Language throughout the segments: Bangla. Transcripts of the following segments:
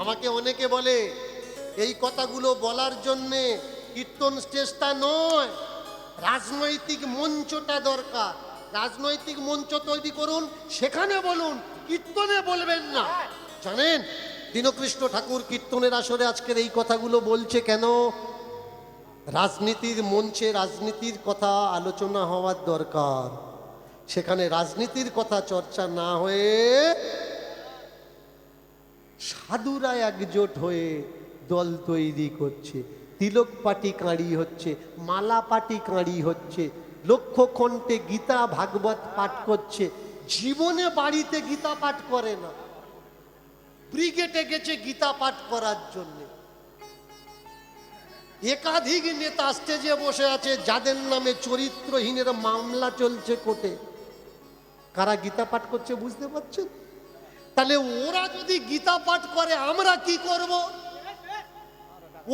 আমাকে অনেকে বলে এই কথাগুলো বলার জন্যে কীর্তন স্টেজটা নয়, রাজনৈতিক মঞ্চটা দরকার। রাজনৈতিক মঞ্চ তৈরি করুন, সেখানে বলুন, কীর্তনে বলবেন না। জানেন দীনকৃষ্ণ ঠাকুর কীর্তনের আসরে আজকের এই কথাগুলো বলছে কেন? রাজনীতির মঞ্চে রাজনীতির কথা আলোচনা হওয়ার দরকার, সেখানে রাজনীতির কথা চর্চা না হয়ে সাধুরা একজোট হয়ে দল তৈরি করছে, তিলক পাটি কাঁড়ি হচ্ছে, মালা পাটি কাঁড়ি হচ্ছে, লক্ষ কণ্ঠে গীতা ভাগবত পাঠ করছে। জীবনে বাড়িতে গীতা পাঠ করে না, ব্রিগেডে গেছে গীতা পাঠ করার জন্য। একাধিক নেতা স্টেজে বসে আছে যাদের নামে চরিত্রহীনের মামলা চলছে কোর্টে। কারা গীতা পাঠ করছে বুঝতে পারছেন? তাহলে ওরা যদি গীতা পাঠ করে আমরা কি করব?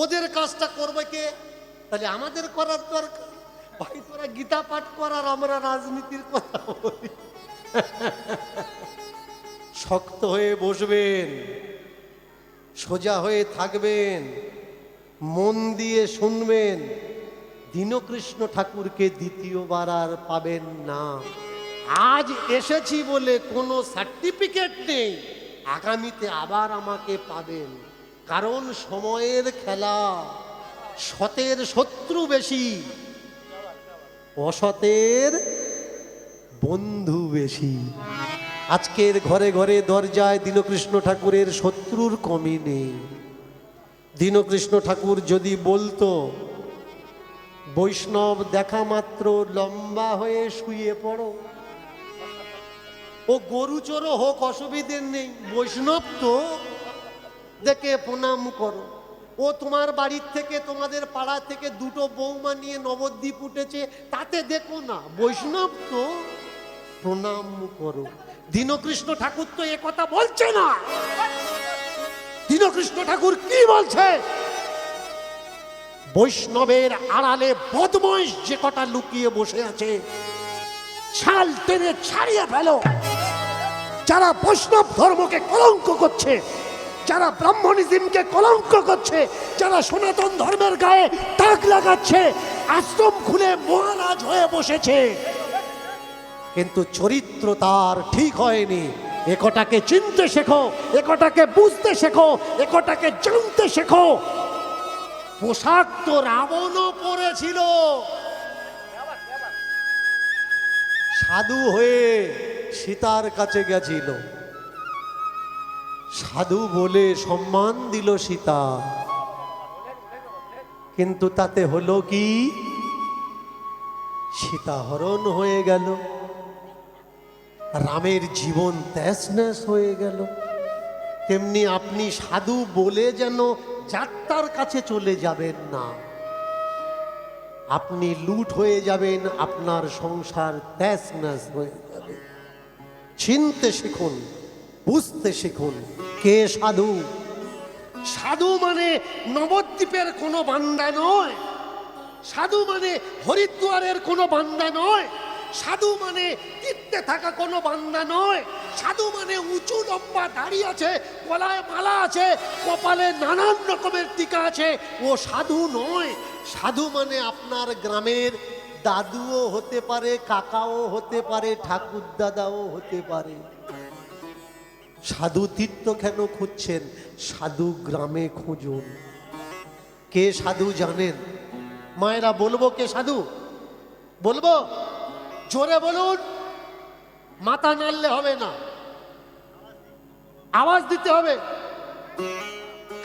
ওদের কাজটা করবে কে? তাহলে আমাদের করার দরকার। ভাই তোরা গীতা পাঠ করার, আমরা রাজনীতির কথা বলি। শক্ত হয়ে বসবেন, সোজা হয়ে থাকবেন, মন দিয়ে শুনবেন। দীনকৃষ্ণ ঠাকুরকে দ্বিতীয়বার আর পাবেন না। আজ এসেছি বলে কোনো সার্টিফিকেট নেই, আগামীতে আবার আমাকে পাবেন। কারণ সময়ের খেলা, সতের শত্রু বেশি, অসতের বন্ধু বেশি। আজকের ঘরে ঘরে দরজায় দীনকৃষ্ণ ঠাকুরের শত্রুর কমই নেই। দীনকৃষ্ণ ঠাকুর যদি বলতো বৈষ্ণব দেখা মাত্র লম্বা হয়ে শুয়ে পড়ো, ও গরু চোরও হোক অসুবিধে নেই, বৈষ্ণব তো দেখে প্রণাম করো। ও তোমার বাড়ির থেকে, তোমাদের পাড়া থেকে দুটো বৌমা নিয়ে নবদ্বীপ উঠেছে, তাতে দেখো না, বৈষ্ণব তো প্রণাম করো। দীনকৃষ্ণ ঠাকুর তো এ কথা বলছে না। দীনকৃষ্ণ ঠাকুর কি বলছে? বৈষ্ণবের আড়ালে বদমাইশ যে কটা লুকিয়ে বসে আছে, ছাল টেনে ছাড়িয়ে ফেলো। যারা বৈষ্ণব ধর্মকে কলঙ্ক করছে, যারা ব্রাহ্মণিজমকে কলঙ্ক করছে, যারা সনাতন ধর্মের গায়ে দাগ লাগাচ্ছে, আশ্রম খুলে মহারাজ হয়ে বসেছে, কিন্তু চরিত্র তার ঠিক হয়নি। একটাকে চিনতে শেখো, একটাকে বুঝতে শেখো, একটাকে জানতে শেখো। পোশাক তো রাবণও পরেছিল, সাধু হয়ে সীতার কাছে গেছিল, সাধু বলে সম্মান দিল সীতা, কিন্তু তাতে হলো কি? সীতা হরণ হয়ে গেল, রামের জীবন তছনছ হয়ে গেল। তেমনি আপনি সাধু বলে যেন যাত্রার কাছে চলে যাবেন না, আপনি লুট হয়ে যাবেন, আপনার সংসার তছনছ হয়ে যাবে। চিনতে শিখুন, বুঝতে শিখুন কে সাধু। সাধু মানে নবদ্বীপের কোনো বান্দা নয়, সাধু মানে হরিদ্বারের কোনো বান্দা নয়, সাধু মানে তীর্থে থাকা কোনো বান্দা নয়, সাধু মানে উঁচু লম্বা দাড়ি আছে, গলায় মালা আছে, কপালে নানান রকমের টিকা আছে, ও সাধু নয়। সাধু মানে আপনার গ্রামের দাদুও হতে পারে, কাকাও হতে পারে, ঠাকুর দাদাও হতে পারে। সাধু তীর্থ কেন খুঁজছেন? সাধু গ্রামে খুঁজুন। কে সাধু জানেন? মায়েরা বলবো কে সাধু? বলবো? জোরে বলুন, মাথা নাড়লে হবে না, আওয়াজ দিতে হবে।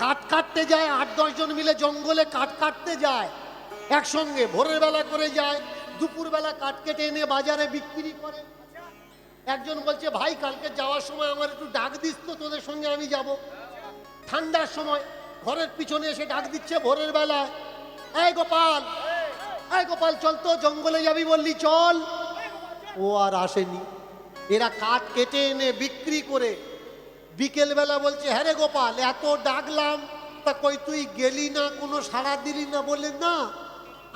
কাঠ কাটতে যায় 8-10 জন মিলে, জঙ্গলে কাঠ কাটতে যায় একসঙ্গে, ভোরের বেলা করে যায়, দুপুর বেলা কাঠ কেটে এনে বাজারে বিক্রি করে। একজন বলছে ভাই কালকে যাওয়ার সময় আমার একটু ডাক দিস তো, তোদের সঙ্গে আমি যাব। ঠান্ডার সময় ঘরের পিছনে এসে ডাক দিচ্ছে ভোরের বেলায়, এই গোপাল, এই গোপাল চল তো, জঙ্গলে যাবি বললি চল। ও আর আসেনি। এরা কাঠ কেটে এনে বিক্রি করে বিকেল বেলা বলছে হ্যাঁ রে গোপাল, এত ডাকলাম তা কই তুই গেলি না, কোনো সাড়া দিলি না। বলে না,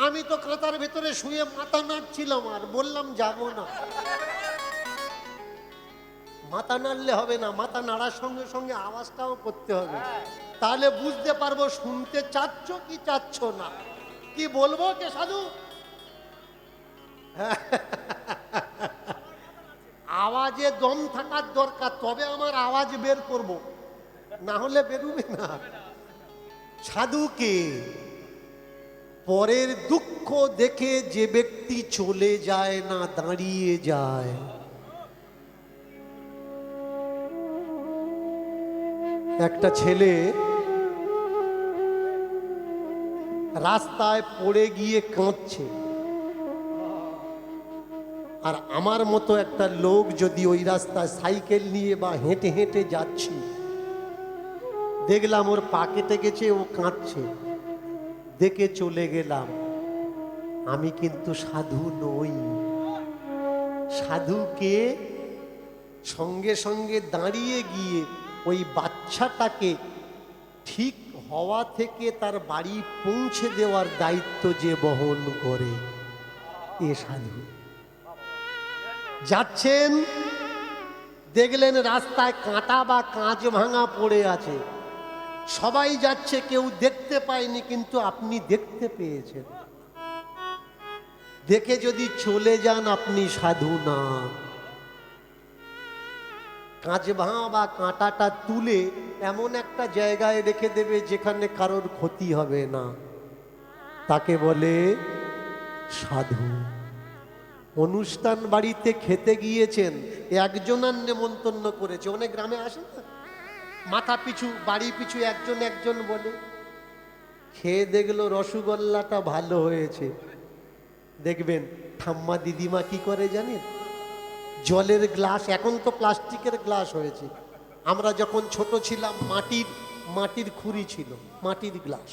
আমি তো খাতার ভেতরে শুয়ে মাথা নাড়ছিলাম আর বললাম যাব না। মাথা নাড়লে হবে না, মাথা নাড়ার সঙ্গে সঙ্গে আওয়াজটাও করতে হবে, তাহলে বুঝতে পারবো শুনতে চাচ্ছ কি চাচ্ছ না। কি বলবো কে সাধু? আওয়াজে দম থাকার দরকার, তবে আমার আওয়াজ বের করব, না হলে বেরোবে না। সাধুকে পরের দুঃখ দেখে যে ব্যক্তি চলে যায় না, দাঁড়িয়ে যায়। একটা ছেলে রাস্তায় পড়ে গিয়ে কাঁদছে, আর আমার মতো একটা লোক যদি ওই রাস্তায় সাইকেল নিয়ে বা হেঁটে হেঁটে যাচ্ছি, দেখলাম ওর পা কেটে গেছে, ও কাঁদছে, দেখে চলে গেলাম, আমি কিন্তু সাধু নই। সাধুকে সঙ্গে সঙ্গে দাঁড়িয়ে গিয়ে ওই বাচ্চাটাকে ঠিক হওয়া থেকে তার বাড়ি পৌঁছে দেওয়ার দায়িত্ব যে বহন করে, এ সাধু। যাচ্ছেন, দেখলেন রাস্তায় কাঁটা বা কাঁচ ভাঙা পড়ে আছে, সবাই যাচ্ছে, কেউ দেখতে পায়নি, কিন্তু আপনি দেখতে পেয়েছেন। দেখে যদি চলে যান, আপনি সাধু না। কাঁচ ভাঙা বা কাঁটাটা তুলে এমন একটা জায়গায় রেখে দেবে যেখানে কারোর ক্ষতি হবে না, তাকে বলে সাধু। অনুষ্ঠান বাড়িতে খেতে গিয়েছেন, একজনের নেমন্তন্ন করেছে, অনেক গ্রামে আসে না, মাথা পিছু বাড়ি পিছু একজন একজন বলে। খেয়ে দেখলো রসগোল্লাটা ভালো হয়েছে, দেখবেন ঠাম্মা দিদিমা কি করে জানেন, জলের গ্লাস, এখন তো প্লাস্টিকের গ্লাস হয়েছে, আমরা যখন ছোট ছিলাম মাটির খুঁড়ি ছিল, মাটির গ্লাস,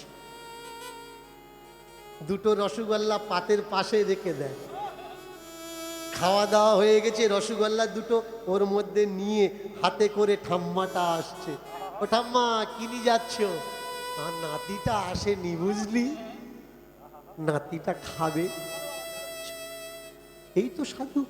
দুটো রসগোল্লা পাতের পাশে রেখে দেয়। খাওয়া দাওয়া হয়ে গেছে, রসগোল্লা দুটো ওর মধ্যে নিয়ে হাতে করে ঠাম্মাটা আসছে, ও ঠাম্মা কিনি যাচ্ছ? আর নাতিটা আসেনি, বুঝলি, নাতিটা খাবে। এই তো সাধু।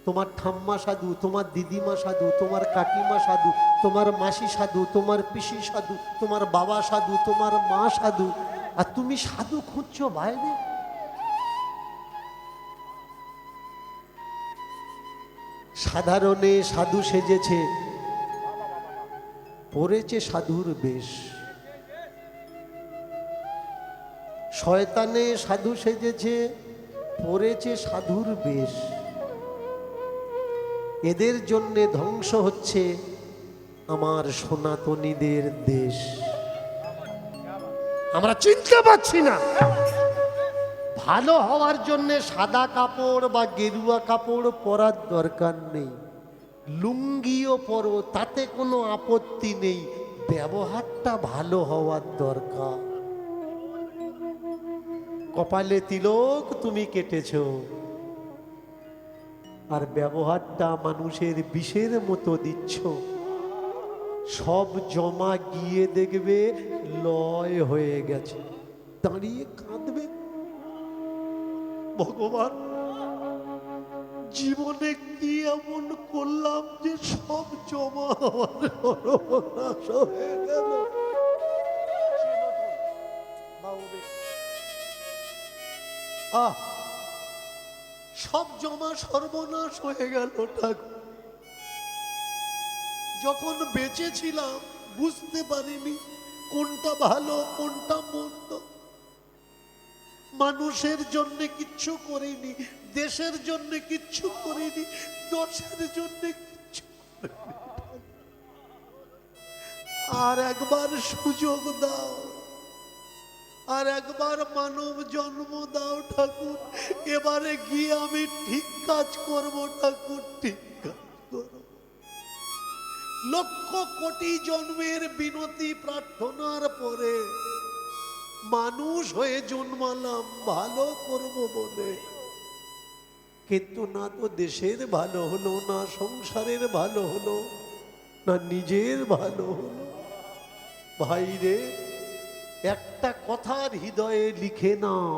তোমার ঠাম্মা সাধু, তোমার দিদিমা সাধু, তোমার কাকিমা সাধু, তোমার মাসি সাধু, তোমার পিসি সাধু, তোমার বাবা সাধু, তোমার মা সাধু, আর তুমি সাধু খুঁজছো বাইরে। সাধারণে সাধু সেজেছে, পরেছে সাধুর বেশ। শয়তানে সাধু সেজেছে, পরেছে সাধুর বেশ। এদের জন্যে ধ্বংস হচ্ছে আমার সনাতনীদের দেশ। আমরা চিনতে পারছি না। ভালো হওয়ার জন্য সাদা কাপড় বা গেরুয়া কাপড় পরার দরকার নেই, লুঙ্গিও পরো, তাতে কোনো আপত্তি নেই, ব্যবহারটা ভালো হওয়ার দরকার। কপালে তিলক তুমি কেটেছো, আর ব্যবহারটা মানুষের বিষের মতো দিচ্ছ, সব জমা গিয়ে দেখবে লয় হয়ে গেছে, দাঁড়িয়ে কাঁদবে, ভগবান জীবনে কি এমন করলাম যে সব জমা সর্বনাশ হয়ে গেল। সব জমা সর্বনাশ হয়ে গেল ঠাকুর। যখন বেঁচে ছিলাম বুঝতে পারিনি কোনটা ভালো কোনটা মন্দ। মানুষের জন্য কিচ্ছু করিনি, দেশের জন্য কিচ্ছু করিনি, দশের জন্য কিচ্ছু করিনি। আর একবার সুযোগ দাও, আর একবার মানব জন্ম দাও ঠাকুর, এবারে গিয়ে আমি ঠিক কাজ করব ঠাকুর, ঠিক কাজ করব। লক্ষ কোটি জন্মের বিনতি প্রার্থনার পরে মানুষ হয়ে জন্মালাম ভালো করব বলে, কিন্তু না তো দেশের ভালো হলো, না সংসারের ভালো হলো, না নিজের ভালো হলো। ভাই রে, একটা কথার হৃদয়ে লিখে নাও।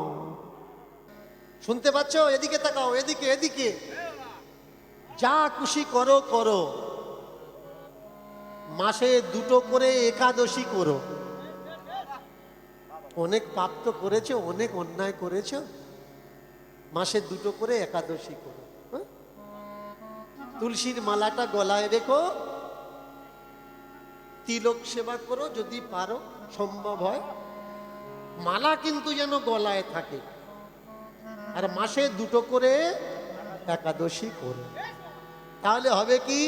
শুনতে পাচ্ছ? এদিকে তাকাও, এদিকে এদিকে। যা খুশি করো করো, মাসে 2টো করে একাদশী করো। অনেক পাপ তো করেছো, অনেক অন্যায় করেছো, মাসে 2টো করে একাদশী করো। হ্যাঁ? তুলসীর মালাটা গলায় রেখো, তিলক সেবা করো যদি পারো, সম্ভব হয়। মালা কিন্তু যেন গলায় থাকে, আর মাসে 2টো করে একাদশী করো। তাহলে হবে কি,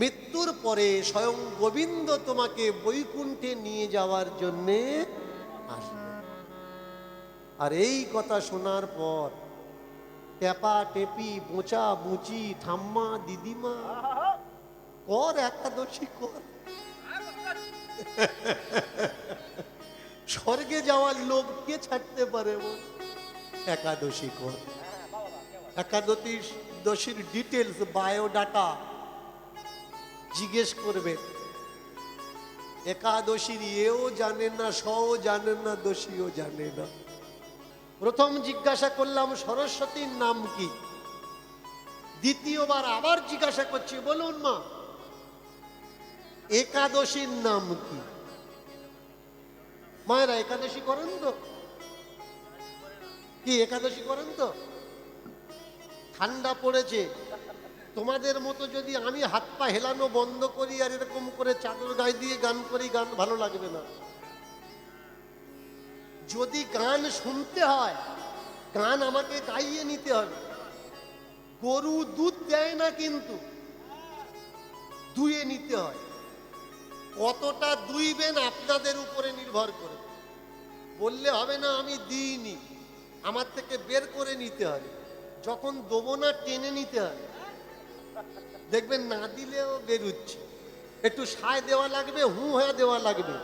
মৃত্যুর পরে স্বয়ং গোবিন্দ তোমাকে বৈকুণ্ঠে নিয়ে যাওয়ার জন্যে আসবে। আর এই কথা শোনার পর টেপা টেপি, বোঁচা বুচি, ঠাম্মা দিদিমা, কর একাদশী কর। স্বর্গে যাওয়ার লোক কে ছাড়তে পারে? একাদশী কর। একাদশীর ডিটেলস, বায়োডাটা জিজ্ঞেস করবে। একাদশীর এও জানে না, সও জানে না, দোষীও জানে না। প্রথম জিজ্ঞাসা করলাম সরস্বতীর নাম কি, দ্বিতীয়বার আবার জিজ্ঞাসা করছি, বলুন মা একাদশীর নাম কি? মায়েরা একাদশী করেন তো? কি একাদশী করেন তো? ঠান্ডা পড়েছে, তোমাদের মতো যদি আমি হাত পা হেলানো বন্ধ করি আর এরকম করে চাদর গায়ে দিয়ে গান করি, গান ভালো লাগবে না। যদি গান শুনতে হয়, গান আমাকে গাইয়ে নিতে হবে। গরু দুধ দেয় না, কিন্তু দুয়ে নিতে হয়। কতটা দুইবেন আপনাদের উপরে নির্ভর করে। বললে হবে না আমি দিইনি, আমার থেকে বের করে নিতে হবে। যখন দেবো না টেনে নিতে হবে, দেখবেন না দিলেও বেরুচ্ছে। একটু সায় দেওয়া লাগবে, হু হ্যাঁ দেওয়া লাগবে।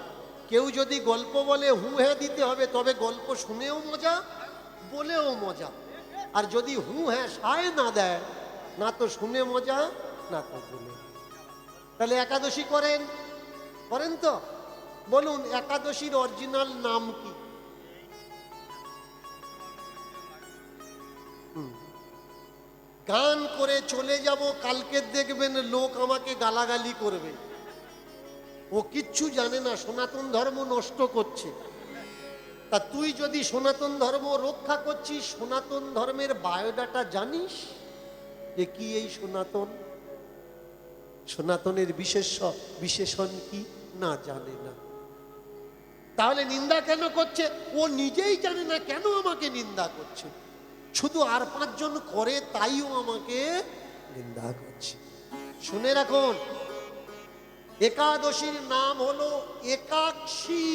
কেউ যদি গল্প বলে হু হ্যাঁ দিতে হবে, তবে গল্প শুনেও মজা, বলেও মজা। আর যদি হু হ্যাঁ সায় না দেয়, না তো শুনে মজা, না তো বলে। তাহলে একাদশী করেন, করেন তো? বলুন একাদশীর অরিজিনাল নাম কি? গান করে চলে যাব, কালকে দেখবেন লোক আমাকে গালাগালি করবে। ও কিচ্ছু জানে না, সনাতন ধর্ম নষ্ট করছে। তা তুই যদি সনাতন ধর্ম রক্ষা করছিস, সনাতন ধর্মের বায়োডাটা জানিস যে কি এই সনাতন? সনাতনের বিশেষণ কি না জানে না। তাহলে নিন্দা কেন করছে? ও নিজেই জানে না, কেন আমাকে নিন্দা করছে? শুধু আর 5 জন করে তাইও আমাকে নিন্দা করছে। শুনে রাখুন, একাদশীর নাম হলো একাক্ষী।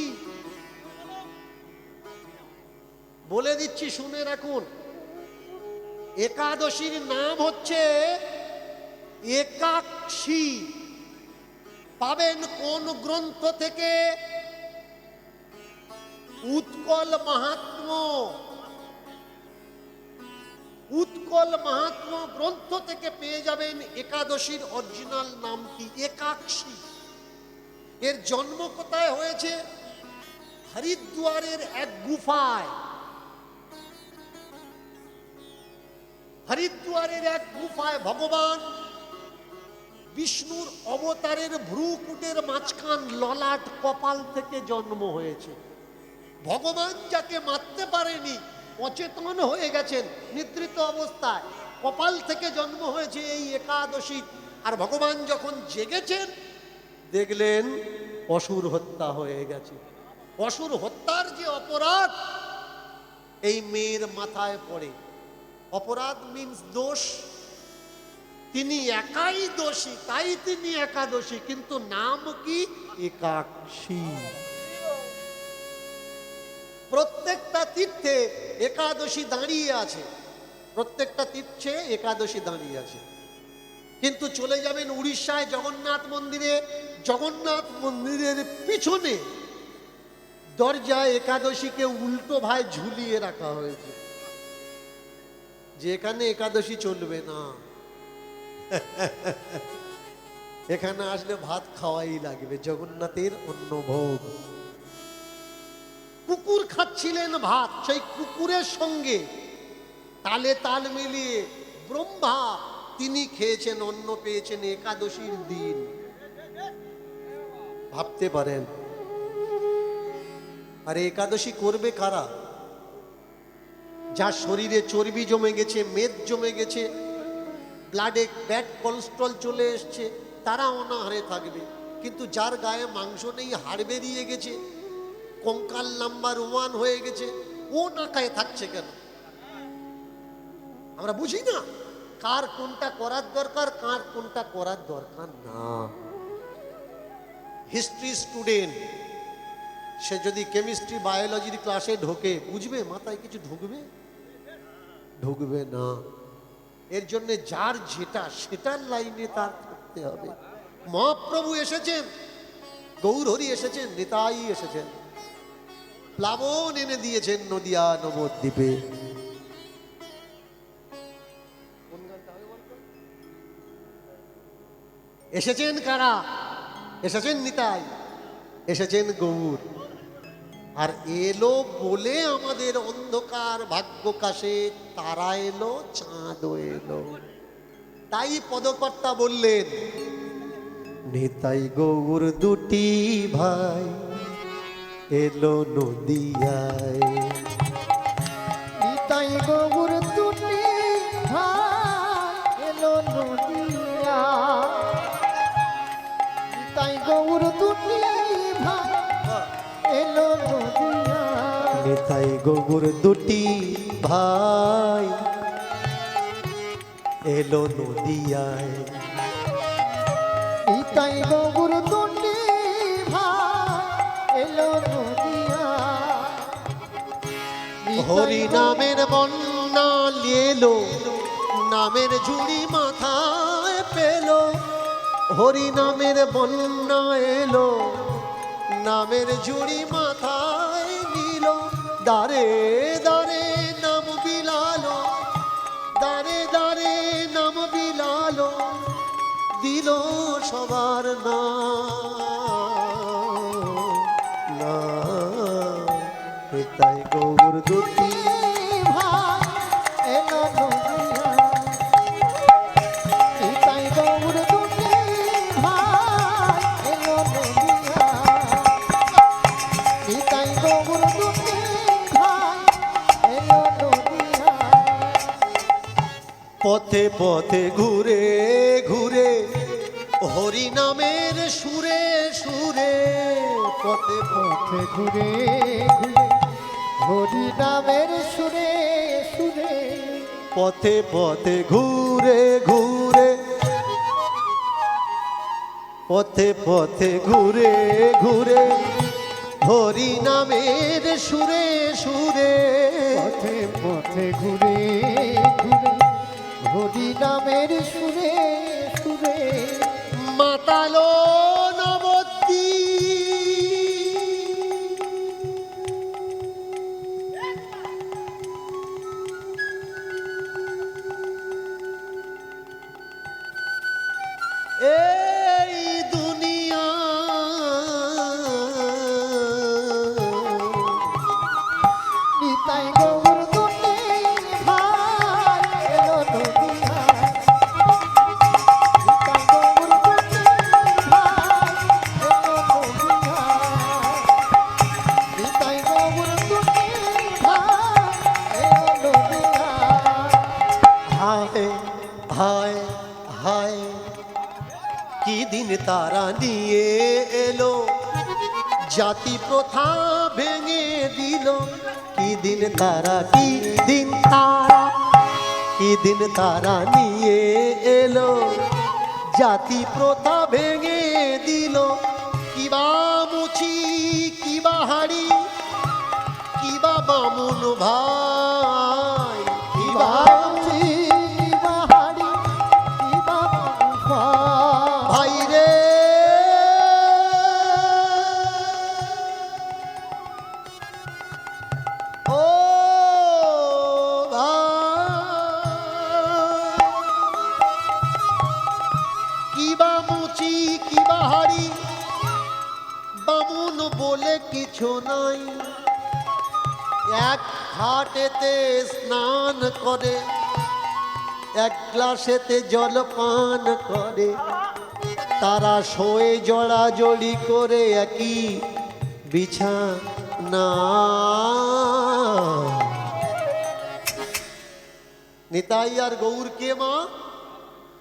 বলে দিচ্ছি, শুনে রাখুন, একাদশীর নাম হচ্ছে একাক্ষী। পাবেন কোন গ্রন্থ থেকে? উৎকল মাহাত্ম্য। উৎকল মাহাত্ম্য গ্রন্থ থেকে পেয়ে যাবেন একাদশীর অরিজিনাল নাম কি, একাক্ষী। এর জন্ম কোথায় হয়েছে? হরিদ্বারের এক গুফায়। হরিদ্বারের এক গুফায় ভগবান বিষ্ণুর অবতারের ভ্রুকুটের মাঝখান ললাট কপাল থেকে জন্ম হয়েছে। ভগবান যাকে মারতে পারেনি, অচেতন হয়ে গেছেন নিদ্রিত অবস্থায়, কপাল থেকে জন্ম হয়েছে এই একাদশী। আর ভগবান যখন জেগেছেন, দেখলেন অসুর হত্যা হয়ে গেছে। অসুর হত্যার যে অপরাধ এই মেয়ের মাথায় পড়ে। অপরাধ মিন্স দোষ। তিনি একাই দোষী, তাই তিনি একাদশী, কিন্তু নাম কি? একাক্ষী। প্রত্যেকটা তীর্থে একাদশী দাঁড়িয়ে আছে, প্রত্যেকটা তীর্থে একাদশী দাঁড়িয়ে আছে। কিন্তু চলে যাবেন উড়িষ্যায় জগন্নাথ মন্দিরে, জগন্নাথ মন্দিরের পিছনে দরজায় একাদশীকে উল্টো ভাই ঝুলিয়ে রাখা হয়েছে, যে এখানে একাদশী চলবে না। এখানে আসলে ভাত খাওয়াই লাগবে, জগন্নাথের অন্নভোগ। কুকুর খাচ্ছিলেন ভাত, সেই কুকুরের সঙ্গে তালে তাল মিলিয়ে ব্রহ্মা তিনি খেয়েছেন, অন্ন পেয়েছেন একাদশীর দিন। ভাবতে পারেন। আর একাদশী করবে কারা? যার শরীরে চর্বি জমে গেছে, মেদ জমে গেছে, ব্লাডে ব্যাড কোলেস্ট্রল চলে এসছে, তারা অনাহারে থাকবে। কিন্তু যার গায়ে মাংস নেই, হাড় বেরিয়ে গেছে, কঙ্কাল নাম্বার 1 হয়ে গেছে, ও না খায় থাকছে কেন? আমরা বুঝি না কার কোনটা করার দরকার, কার কোনটা করার দরকার না। হিস্ট্রি স্টুডেন্ট সে যদি কেমিস্ট্রি বায়োলজির ক্লাসে ঢোকে, বুঝবে মাথায় কিছু ঢুকবে? ঢুকবে না। এর জন্য যার যেটা সেটার লাইনে তার থাকতে হবে। মহাপ্রভু এসেছেন, গৌরহরি এসেছেন, নিতাই এসেছেন, প্লাবন এনে দিয়েছেন নদিয়া নবদ্বীপে। এসেছেন কারা? এসেছেন নিতাই, এসেছেন গৌর। আর এলো বলে আমাদের অন্ধকার ভাগ্য কাশে তারা এলো, চাঁদও এলো। তাই পদকর্তা বললেন, নিতাই গৌর দুটি ভাই এলো নদিয়ায়। নিতাই গৌর দুটি ভাই এলো নদিয়ায়। নিতাই গৌর দুটি ভাই এলো নদিয়ায়। নিতাই গৌর দুটি ভাই এলো নদিয়ায়। নিতাই গৌর দুটি ভাই এলো নদিয়ায়। হরি নামের বন্যা এলো, নামের ঝুড়ি মাথায় পেল। হরি নামের বন্যা এলো, নামের ঝুড়ি মাথায় নিল। দারে দারে নাম বিলালো, দারে দারে নাম বিলালো, দিল সবার না। তাই গৌর দুটি ভাই এলো নদিয়ায়। নিতাই গৌর দুটি ভাই এলো নদিয়ায়। নিতাই গৌর দুটি ভাই এলো নদিয়ায়। পথে পথে ঘুরে ঘুরে হরি নামের সুরে সুরে। পথে পথে ঘুরে ঘুরে হরি নামের সুরে সুরে। পথে পথে ঘুরে ঘুরে, পথে পথে ঘুরে ঘুরে হরি নামের সুরে সুরে। পথে পথে ঘুরে ঘুরে হরি নামের সুরে সুরে। মাতালো নবদ্বীপ। এই দুনিয়া নিতাই গৌর দুটি ভাই এলো নদিয়ায়। নিতাই গৌর দুটি ভাই এলো নদিয়ায়। নিতাই গৌর দুটি ভাই এলো নদিয়ায়। হায় হায় হায়, কি দিন তারা নিয়ে এলো, জাতি প্রথা ভেঙে দিল। কি দিন তারা, কি দিন তারা, কি দিন তারা নিয়ে এলো, জাতি প্রথা ভেঙে দিল। কিবা মুচি, কিবা হাড়ি, কিবা বামুন ভাই, কিবা ভাই রে। ও কিবা মুচি, কিবা হাড়ি, বামুন বলে কিছু নাই। এক ঘাটেতে স্নান করে, এক গ্লাসেতে জল পান করে, তারা শোয়ে জড়াজড়ি করে একই বিছানা। নিতাই আর গৌর কে মা?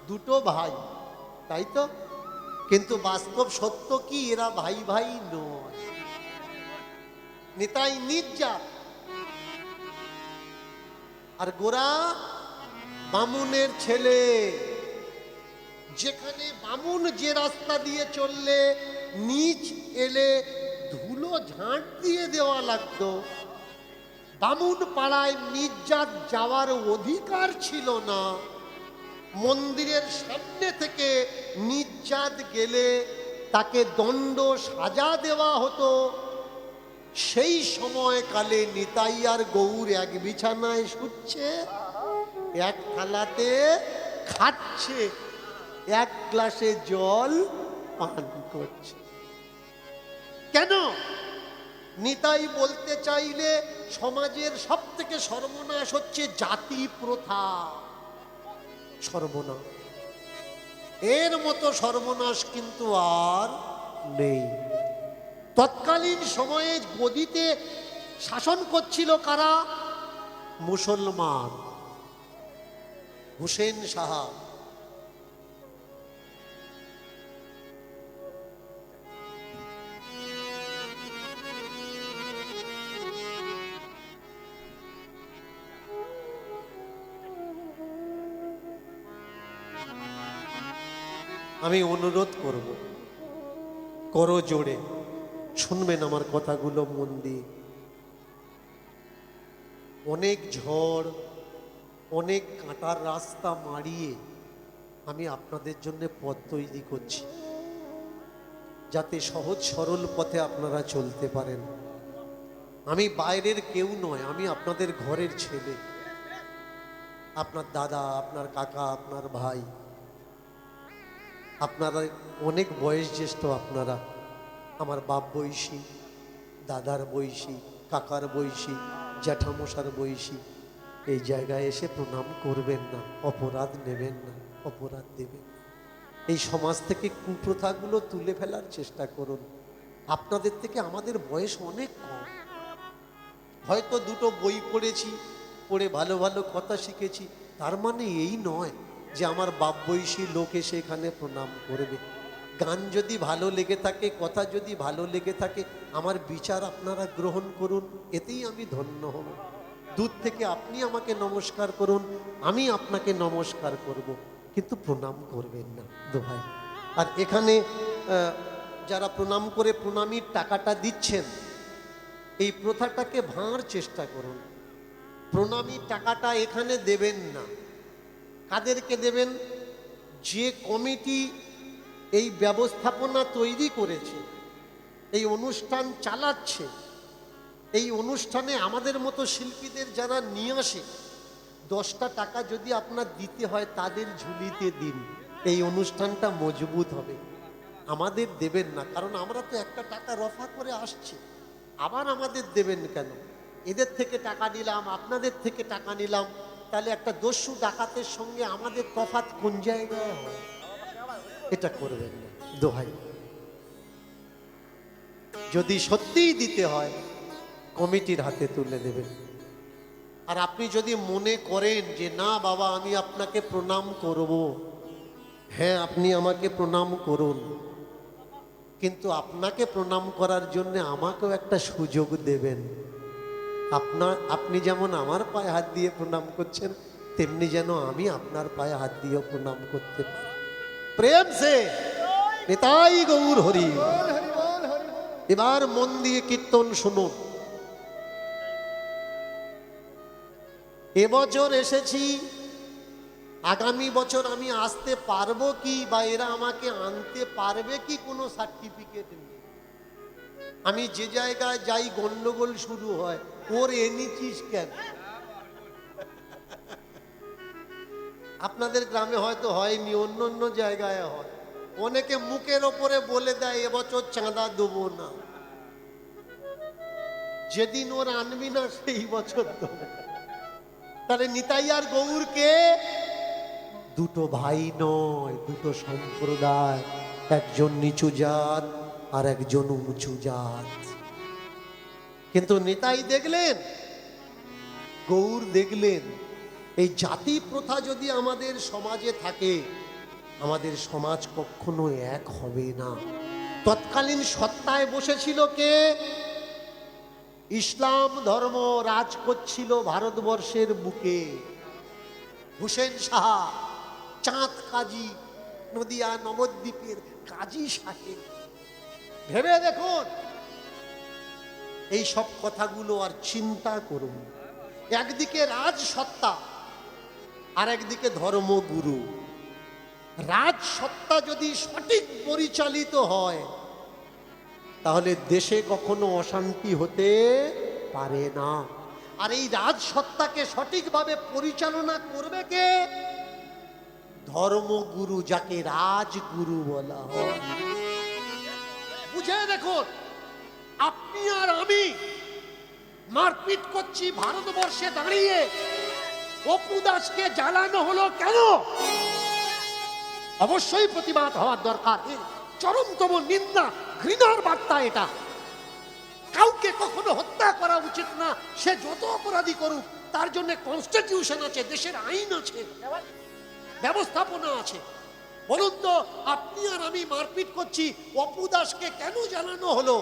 দুটো ভাই, তাই তো? কিন্তু বাস্তব সত্য কি এরা ভাই ভাই নয়। নিতাই নিজ জাত আর গোরা বামুনের ছেলে। যেখানে বামুন যে রাস্তা দিয়ে চললে নিচ এলে ধুলো ঝাঁট দিয়ে দেওয়া লাগতো, বামুন পাড়ায় নিজ জাত যাওয়ার অধিকার ছিল না। মন্দিরের সামনে থেকে নিজ জাত গেলে তাকে দণ্ড সাজা দেওয়া হতো। সেই সময়কালে নিতাই আর গৌর এক বিছানায় শুচ্ছে, এক থালাতে খাচ্ছে, এক গ্লাসে জল পান করছে। কেন? নিতাই বলতে চাইলে সমাজের সব থেকে সর্বনাশ হচ্ছে জাতি প্রথা। সর্বনাশ, এর মতো সর্বনাশ কিন্তু আর নেই। তৎকালীন সময়ে গদিতে শাসন করছিল কারা? মুসলমান। হুসেন শাহ। আমি অনুরোধ করব, করো জোরে, শুনবেন আমার কথাগুলো মন দিয়ে। অনেক ঝড়, অনেক কাঁটার রাস্তা মাড়িয়ে আমি আপনাদের জন্য পথ তৈরি করছি, যাতে সহজ সরল পথে আপনারা চলতে পারেন। আমি বাইরের কেউ নয়, আমি আপনাদের ঘরের ছেলে, আপনার দাদা, আপনার কাকা, আপনার ভাই। আপনারা অনেক বয়স জ্যেষ্ঠ, আপনারা আমার বাপ বয়সী, দাদার বয়সী, কাকার বয়সী, জ্যাঠামশার বয়সী। এই জায়গায় এসে প্রণাম করবেন না, অপরাধ নেবেন না, অপরাধ দেবেন না। এই সমাজ থেকে কুপ্রথাগুলো তুলে ফেলার চেষ্টা করুন। আপনাদের থেকে আমাদের বয়স অনেক কম, হয়তো দুটো বই পড়েছি, পড়ে ভালো ভালো কথা শিখেছি, তার মানে এই নয় যে আমার বাপ বয়সী লোক এসে এখানে প্রণাম করবে। গান যদি ভালো লেগে থাকে, কথা যদি ভালো লেগে থাকে, আমার বিচার আপনারা গ্রহণ করুন, এতেই আমি ধন্য হব। দূর থেকে আপনি আমাকে নমস্কার করুন, আমি আপনাকে নমস্কার করব, কিন্তু প্রণাম করবেন না, দোহাই। আর এখানে যারা প্রণাম করে প্রণামীর টাকাটা দিচ্ছেন, এই প্রথাটাকে ভাঙার চেষ্টা করুন। প্রণামীর টাকাটা এখানে দেবেন না। কাদেরকে দেবেন? যে কমিটি এই ব্যবস্থাপনা তৈরি করেছে, এই অনুষ্ঠান চালাচ্ছে, এই অনুষ্ঠানে আমাদের মতো শিল্পীদের যারা নিয়ে আসে, 10টা টাকা যদি আপনার দিতে হয় তাদের ঝুলিতে দিন, এই অনুষ্ঠানটা মজবুত হবে। আমাদের দেবেন না, কারণ আমরা তো একটা টাকা রফা করে আসছি, আবার আমাদের দেবেন কেন? এদের থেকে টাকা নিলাম, আপনাদের থেকে টাকা নিলাম, তাহলে একটা দস্যু ডাকাতের সঙ্গে আমাদের তফাৎ কোন জায়গায় হয়? এটা করবেন না, দোহাই। যদি সত্যিই দিতে হয় কমিটির হাতে তুলে দেবেন। আর আপনি যদি মনে করেন যে না বাবা আমি আপনাকে প্রণাম করব, হ্যাঁ আপনি আমাকে প্রণাম করুন, কিন্তু আপনাকে প্রণাম করার জন্য আমাকেও একটা সুযোগ দেবেন। আপনি যেমন আমার পায়ে হাত দিয়ে প্রণাম করছেন, তেমনি যেন আমি আপনার পায়ে হাত দিয়ে প্রণাম করতে পারি। প্রেম সে নিতাই গৌর হরি। এবার মন দিয়ে কীর্তন শুনুন। এবছর এসেছি, আগামী বছর আমি আসতে পারবো কি, বা এরা আমাকে আনতে পারবে কি কোনো সার্টিফিকেট নেই। আমি যে জায়গায় যাই গন্ডগোল শুরু হয়, ওর এনেছিস কেন? আপনাদের গ্রামে হয়তো হয়নি, অন্য অন্য জায়গায় হয়। অনেকে মুখের ওপরে বলে দেয় এবছর চাঁদা দেবো না, যেদিন ওর আনবি না সেই বছর দেবো। তাহলে নিতাই আর গৌরকে দুটো ভাই নয়, দুটো সম্প্রদায়, একজন নিচু জাত আর একজন উঁচু জাত। কিন্তু নিতাই দেখলেন, গৌর দেখলেন, এই জাতি প্রথা যদি আমাদের সমাজে থাকে, আমাদের সমাজ কখনো এক হবে না। তৎকালীন সত্তায় বসেছিল কে? ইসলাম ধর্ম রাজ করছিল ভারতবর্ষের বুকে। হুসেন শাহ, চাঁদ কাজী, নদিয়া নবদ্বীপের কাজী সাহেব। ভেবে দেখুন এই সব কথাগুলো আর চিন্তা করুন। একদিকে রাজ সত্তা আর একদিকে ধর্মগুরু। রাজ সত্তা যদি সঠিক পরিচালিত হয় তাহলে দেশে কখনো অশান্তি হতে পারে না। আর এই রাজ সত্তাকে সঠিকভাবে পরিচালনা করবে কে? ধর্মগুরু, যাকে রাজগুরু বলা হয়। বুঝে দেখুন, আপনি আর আমি মারপিট করছি ভারতবর্ষে দাঁড়িয়ে, অপু দাসকে জ্বালানো হলো কেন? অবশ্যই প্রতিবাদ হওয়ার দরকার। চরমতম নিন্দা, ঘৃণার বার্তা এটা। কাউকে কখনো হত্যা করা উচিত না, সে যত অপরাধী করুক। তার জন্য কনস্টিটিউশন আছে, দেশের আইন আছে, ব্যবস্থাপনা আছে। বলুন তো, আপনি আর আমি মারপিট করছি, অপু দাসকে কেন জানানো হলো?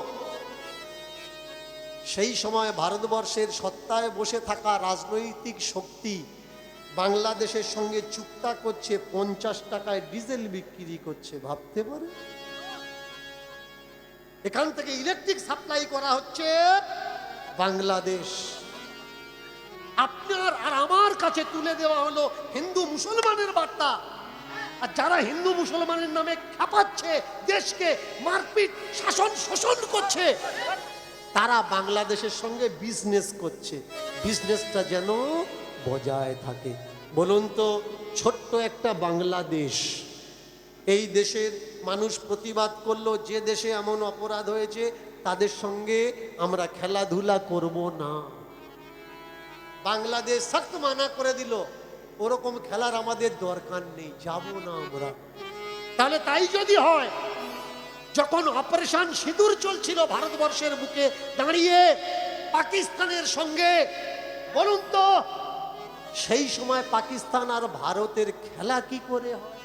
সেই সময় ভারতবর্ষের সত্তায় বসে থাকা রাজনৈতিক শক্তি বাংলাদেশের সঙ্গে চুক্তা করছে, 50 টাকায় ডিজেল বিক্রি করছে। ভাবতে পারে, এখান থেকে ইলেকট্রিক সাপ্লাই করা হচ্ছে বাংলাদেশ। আপনার আর আমার কাছে তুলে দেওয়া হলো হিন্দু মুসলমানের বার্তা। আর যারা হিন্দু মুসলমানের নামে খাপাচ্ছে, দেশকে মারপিট, শাসন শোষণ করছে, তারা বাংলাদেশের সঙ্গে বিজনেস করছে। বিজনেসটা যেন বজায় থাকে। বলুন তো, ছোট্ট একটা বাংলাদেশ, এই দেশের মানুষ প্রতিবাদ করলো, যে দেশে এমন অপরাধ হয়েছে তাদের সঙ্গে আমরা খেলাধুলা করব না। বাংলাদেশ সখ্ত মানা করে দিল, ওরকম খেলার আমাদের দরকার নেই, যাব না আমরা। তাহলে তাই যদি হয়, যখন অপারেশন সিঁদুর চলছিল ভারতবর্ষের বুকে দাঁড়িয়ে পাকিস্তানের সঙ্গে, বলুন তো সেই সময় পাকিস্তান আর ভারতের খেলা কি করে হয়?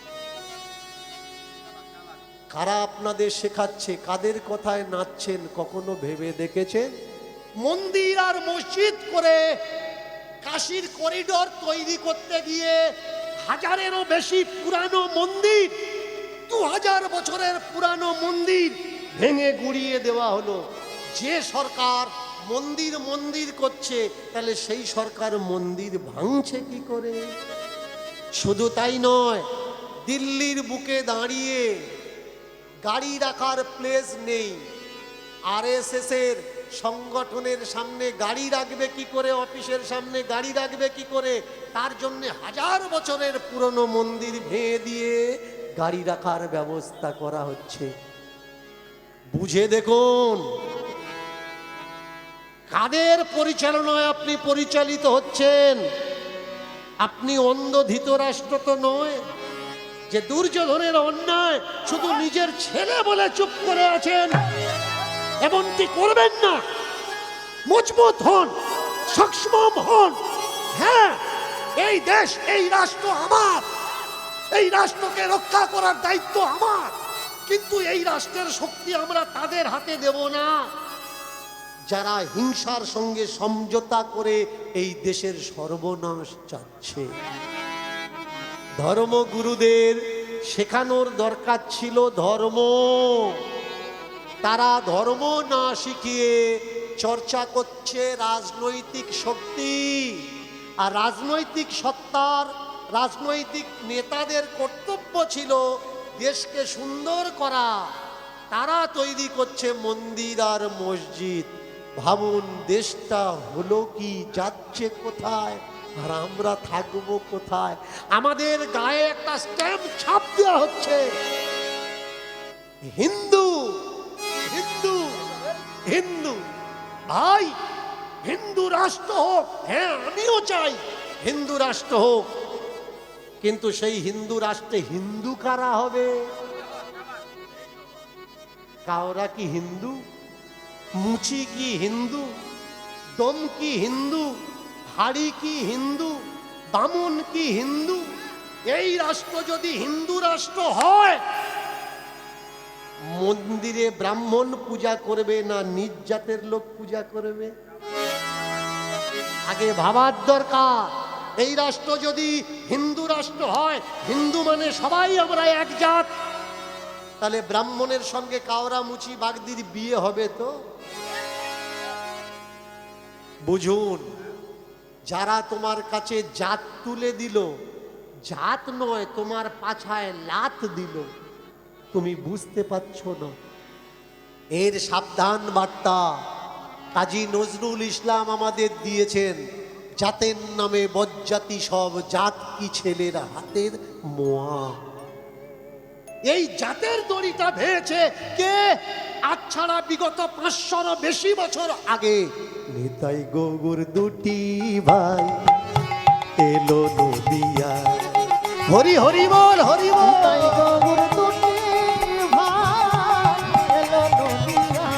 কারা আপনাদের শেখাচ্ছে? কাদের কথায় নাচছেন? কখনো ভেবে দেখেছেন? মন্দির আর মসজিদ করে কাশীর করিডোর তৈরি করতে গিয়ে হাজারেরও বেশি পুরানো মন্দির, 2000 বছরের পুরানো মন্দির ভেঙে গুড়িয়ে দেওয়া হলো। যে সরকার মন্দির মন্দির করছে, তাহলে সেই সরকার মন্দির ভাঙছে কি করে? শুধু তাই নয়, দিল্লির বুকে দাঁড়িয়ে গাড়ি রাখার প্লেস নেই। আরএসএস এর সংগঠনের সামনে গাড়ি রাখবে কি করে? অফিসের সামনে গাড়ি রাখবে কি করে? তার জন্য 1000 বছরের পুরনো মন্দির ভেঙে দিয়ে গাড়ি রাখার ব্যবস্থা করা হচ্ছে। বুঝে দেখুন, কাদের পরিচালনায় আপনি পরিচালিত হচ্ছেন? আপনি অন্ধ ধৃতরাষ্ট্র তো নয় যে দুর্যোধনের অন্যায় শুধু নিজের ছেলে বলে চুপ করে আছেন। এমনটি করবেন না। মজবুত হন, সক্ষম হন। হ্যাঁ, এই দেশ, এই রাষ্ট্র আমার, এই রাষ্ট্রকে রক্ষা করার দায়িত্ব আমার। কিন্তু এই রাষ্ট্রের শক্তি আমরা তাদের হাতে দেব না যারা হিংসার সঙ্গে সমঝোতা করে এই দেশের সর্বনাশ চাচ্ছে। ধর্মগুরুদের শেখানোর দরকার ছিল ধর্ম। তারা ধর্ম না শিখিয়ে চর্চা করছে রাজনৈতিক শক্তি। আর রাজনৈতিক সত্তার, রাজনৈতিক নেতাদের কর্তব্য ছিল দেশকে সুন্দর করা। তারা তৈরি করছে মন্দির আর মসজিদ। ভাবুন, দেশটা হলো কি, যাচ্ছে কোথায়, আর আমরা থাকবো কোথায়? আমাদের গায়ে একটা স্ট্যাম্প ছাপ দেওয়া হচ্ছে, হিন্দু হিন্দু হিন্দু। ভাই, হিন্দু রাষ্ট্র হোক। হ্যাঁ, আমিও চাই হিন্দু রাষ্ট্র হোক, কিন্তু সেই হিন্দু রাষ্ট্রে হিন্দু কারা হবে? কাওরা কি হিন্দু? মুচি কি হিন্দু? দম কি হিন্দু? হাড়ি কি হিন্দু? বামুন কি হিন্দু? এই রাষ্ট্র যদি হিন্দু রাষ্ট্র হয়, মন্দিরে ব্রাহ্মণ পূজা করবে না নিজ জাতের লোক পূজা করবে? আগে ভাবার দরকার। এই রাষ্ট্র যদি হিন্দু রাষ্ট্র হয়, হিন্দু মানে সবাই আমরা এক জাত, তাহলে ব্রাহ্মণের সঙ্গে কাওরা মুচি বাগদির বিয়ে হবে তো? বুঝুন, যারা তোমার কাছে জাত তুলে দিল, জাত নয় তোমার পাছায় লাত দিল, তুমি বুঝতে পারছো না। এর সাবধান বার্তা কাজী নজরুল ইসলাম আমাদের দিয়েছেন। জাতের নামে বজ্জাতি সব, জাত কি ছেলের হাতের মোয়া। এই জাতের দড়িটা ভেয়েছে কে? আজ ছাড়া বিগত 500 বেশি বছর আগে নিতাই গৌর দুটি ভাই এলো নদিয়া। হরি হরি বল, হরি বল। নিতাই গৌর দুটি ভাই এলো নদিয়া।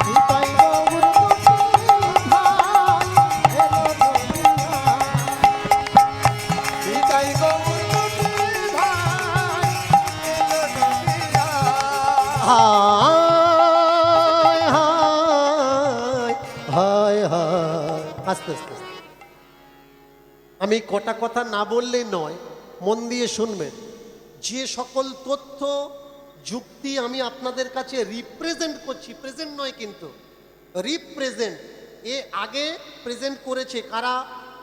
নিতাই গৌর দুটি ভাই এলো নদিয়া। নিতাই গৌর দুটি ভাই এলো নদিয়া। হায় হায় হায় হায়। আস্তে আস্তে আস্তে। আমি কটা কথা না বললেই নয়, মন দিয়ে শুনবেন। যে সকল তথ্য যুক্তি আমি আপনাদের কাছে রিপ্রেজেন্ট করছি, প্রেজেন্ট নয় কিন্তু রিপ্রেজেন্ট, এ আগে প্রেজেন্ট করেছে কারা?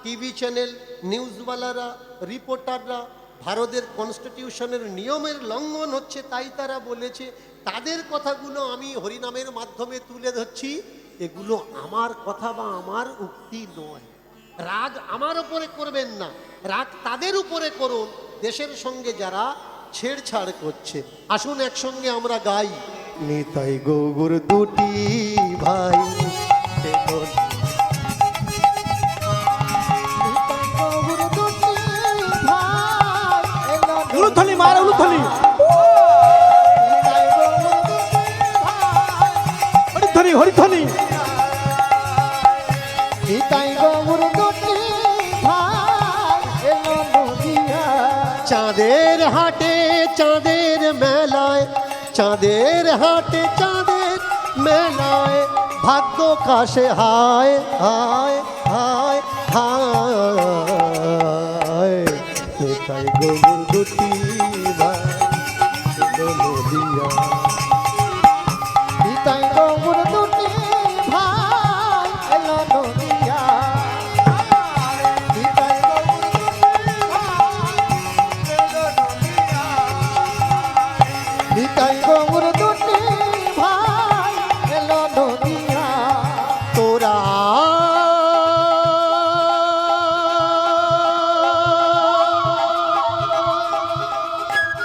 টিভি চ্যানেল, নিউজওয়ালারা, রিপোর্টাররা। ভারতের কনস্টিটিউশনের নিয়মের লঙ্ঘন হচ্ছে তাই তারা বলেছে। তাদের কথাগুলো আমি হরিনামের মাধ্যমে তুলে ধরছি। এগুলো আমার কথা বা আমার উক্তি নয়। রাগ আমার উপরে করবেন না, রাগ তাদের উপরে করুন দেশের সঙ্গে যারা ছেড়ছাড় করছে। আসুন একসঙ্গে আমরা গাই। নিতাই গৌর দুটি ভাই এলো। নিতাই গৌর দুটি ভাই এলো উলুধ্বনি মার, উলুধ্বনি। নিতাই গৌর দুটি ভাই হরিধ্বনি, হরিধ্বনি। নিতাই গৌর দুটি ভাই এলো নদিয়া। চাঁদের হাটে চাঁদের মেলায়, চাঁদের হাটে চাঁদের মেলায়, ভাগ্য কাশে হায় হায় হায় হায়। নিতাই গৌর দুটি ভাই এলো নদিয়া। নিতাই গৌর দুটি ভাই এলো নদিয়া। নিতাই গৌর দুটি ভাই এলো নদিয়া। নিতাই গৌর দুটি ভাই এলো নদিয়া। তোরা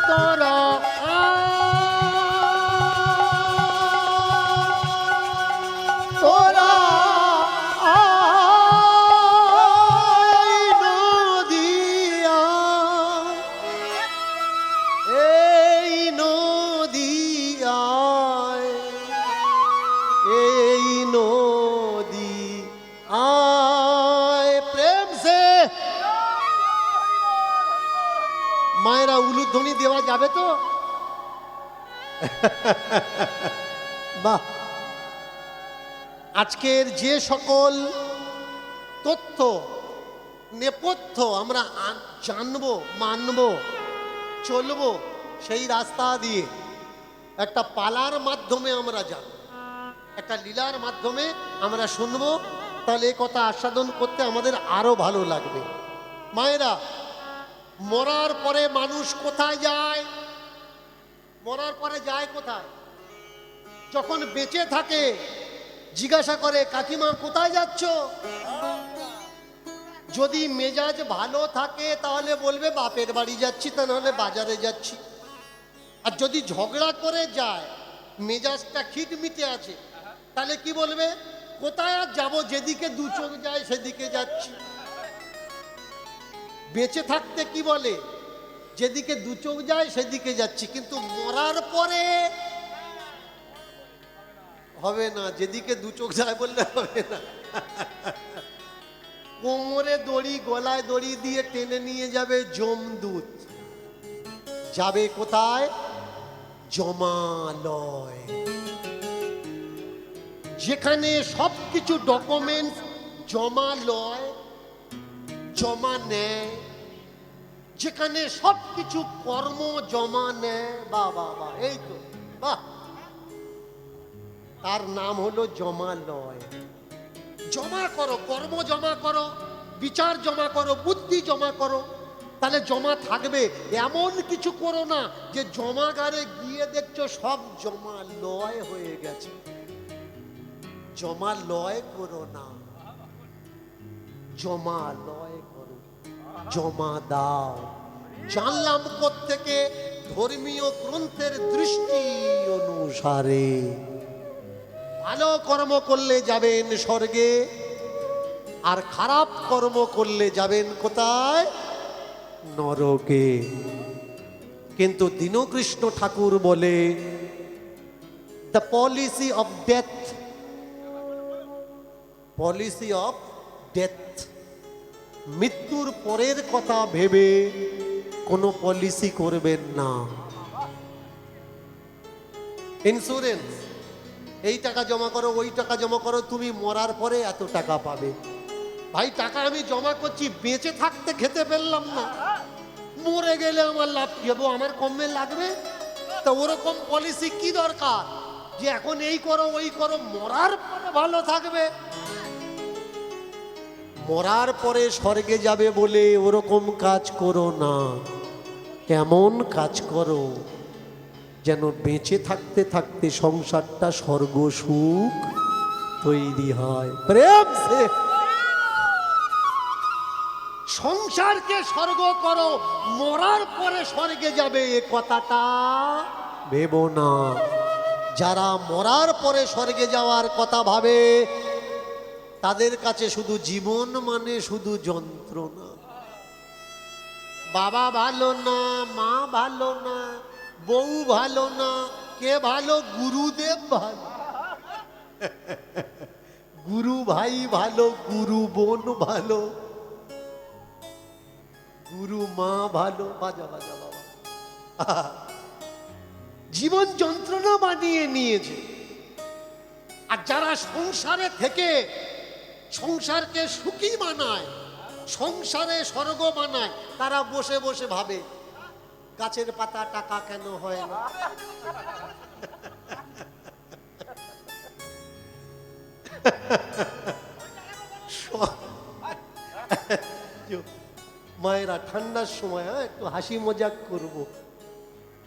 তোরা তোরা আয় নদিয়া, এই নদিয়ায়, এই নদী আয় প্রেম সে। মায়েরা উলুধ্বনি দেওয়া যাবে তো? বাহ। আজকের যে সকল তথ্য নেপথ্য আমরা জানবো, মানবো, চলবো, সেই রাস্তা দিয়ে একটা পালার মাধ্যমে আমরা যাব, একটা লীলার মাধ্যমে আমরা শুনবো, তাহলে এই কথা আস্বাদন করতে আমাদের আরো ভালো লাগবে। মায়েরা, মরার পরে মানুষ কোথায় যায়? মরার পরে যায় কোথায়? যখন বেঁচে থাকে জিজ্ঞাসা করে, কাকিমা কোথায় যাচ্ছ? যদি মেজাজ ভালো থাকে তাহলে বলবে বাপের বাড়ি যাচ্ছি, তা নাহলে বাজারে যাচ্ছি। আর যদি ঝগড়া করে যায়, মেজাজটা খিটমিটে আছে, তাহলে কি বলবে? কোথায় আর যাবো, যেদিকে দু চোখ যায় সেদিকে যাচ্ছি। বেঁচে থাকতে কি বলে, যেদিকে দু চোখ যায় সেদিকে যাচ্ছি, কিন্তু মরার পরে হবে না, যেদিকে দু চোখ যায় বললে হবে না। কোমরে দড়ি, গলায় দড়ি দিয়ে টেনে নিয়ে যাবে যমদূত। যাবে কোথায়? জমালয়, যেখানে সবকিছু ডকুমেন্টস জমালয়, জমা নেয়, যেখানে সবকিছু কর্ম জমা নেয়। বাহ বাহ বাহ, এই তো বাহ, তার নাম হলো জমালয়। জমা করো, কর্ম জমা করো, বিচার জমা করো, বুদ্ধি জমা করো, তাহলে জমা থাকবে। এমন কিছু করো না যে জমাগারে গিয়ে দেখছো সব জমা লয় হয়ে গেছে। জমা লয় করো না, জমা লয় করো, জমা দাও। জানলাম কোত্থেকে? ধর্মীয় গ্রন্থের দৃষ্টি অনুসারে। ভালো কর্ম করলে যাবেন স্বর্গে, আর খারাপ কর্ম করলে যাবেন কোথায়? নরকে। কিন্তু দীনকৃষ্ণ ঠাকুর বলে, the policy of death, policy of death, মৃত্যুর পরের কথা ভেবে কোনো পলিসি করবেন না। ইন্স্যুরেন্স, এই টাকা জমা করো, ওই টাকা জমা করো, তুমি মরার পরে এত টাকা পাবে। ভাই টাকা আমি জমা করছি, বেঁচে থাকতে খেতে পেলাম না, মরে গেলে আমার লাভ কি হবে? আমার কমে লাগবে। তা ওরকম পলিসি কি দরকার যে এখন এই করো ওই করো, মরার পরে ভালো থাকবে? মরার পরে স্বর্গে যাবে বলে ওরকম কাজ করো না। এমন কাজ করো যেন বেঁচে থাকতে থাকতে সংসারটা স্বর্গ সুখ তৈরি হয়। প্রেম সে সংসারকে স্বর্গ করো, মরার পরে স্বর্গে যাবে এ কথাটা ভেবো না। যারা মরার পরে স্বর্গে যাওয়ার কথা ভাবে তাদের কাছে শুধু জীবন মানে শুধু যন্ত্রণা। বাবা ভালো না, মা ভালো না, বউ ভালো না, কে ভালো? গুরুদেব ভালো, গুরু ভাই ভালো, গুরু বোন ভালো, গুরু মা ভালো। বাজা বাজা বাবা, জীবন যন্ত্রণা বানিয়ে নিয়েছে। আর যারা সংসারে থেকে সংসারকে সুখী বানায়, সংসারে স্বর্গ বানায়, তারা বসে বসে ভাবে গাছের পাতা টাকা কেন হয় না? মায়েরা ঠান্ডার সময় একটু হাসি মজাক করব,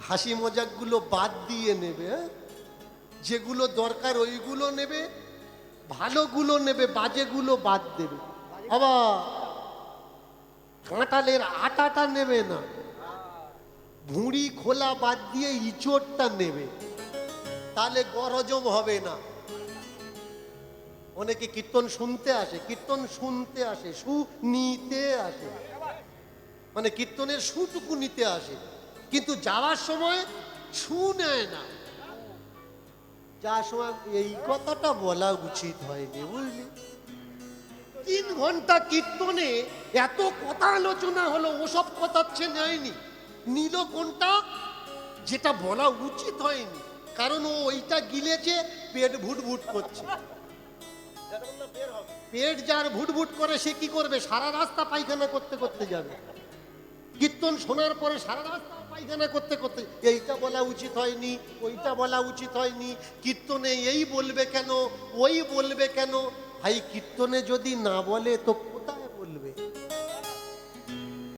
হাসি মজাক গুলো বাদ দিয়ে নেবে। যেগুলো দরকার ওইগুলো নেবে, ভালোগুলো নেবে, বাজেগুলো বাদ দেবে। আবার কাঁঠালের আটাটা নেবে না, ভুঁড়ি খোলা বাদ দিয়ে ইঁচড়টা নেবে, তাহলে গরজম হবে না। অনেকে কীর্তন শুনতে আসে, কীর্তন শুনতে আসে, নিতে আসে, মানে কীর্তনের সুটুকু নিতে আসে, কিন্তু যাওয়ার সময় নেয় না। যাওয়ার সময় এই কথাটা বলা উচিত হয়নি, বুঝলি? 3 ঘন্টা কীর্তনে এত কথা আলোচনা হলো, ওসব কথা সে নেয়নি। নিল কোনটা? যেটা বলা উচিত হয়নি, কারণ ও ওইটা গিলেছে, পেট ভুটভুট করছে। পেট যার ভুটভুট করে সে কি করবে? সারা রাস্তা পায়খানা করতে করতে যাবে। কীর্তন শোনার পরে সারা রাস্তা পায়খানা করতে করতে, এইটা বলা উচিত হয়নি, ওইটা বলা উচিত হয়নি, কীর্তনে এই বলবে কেন, ওই বলবে কেন। ভাই কীর্তনে যদি না বলে তো কোথায় বলবে?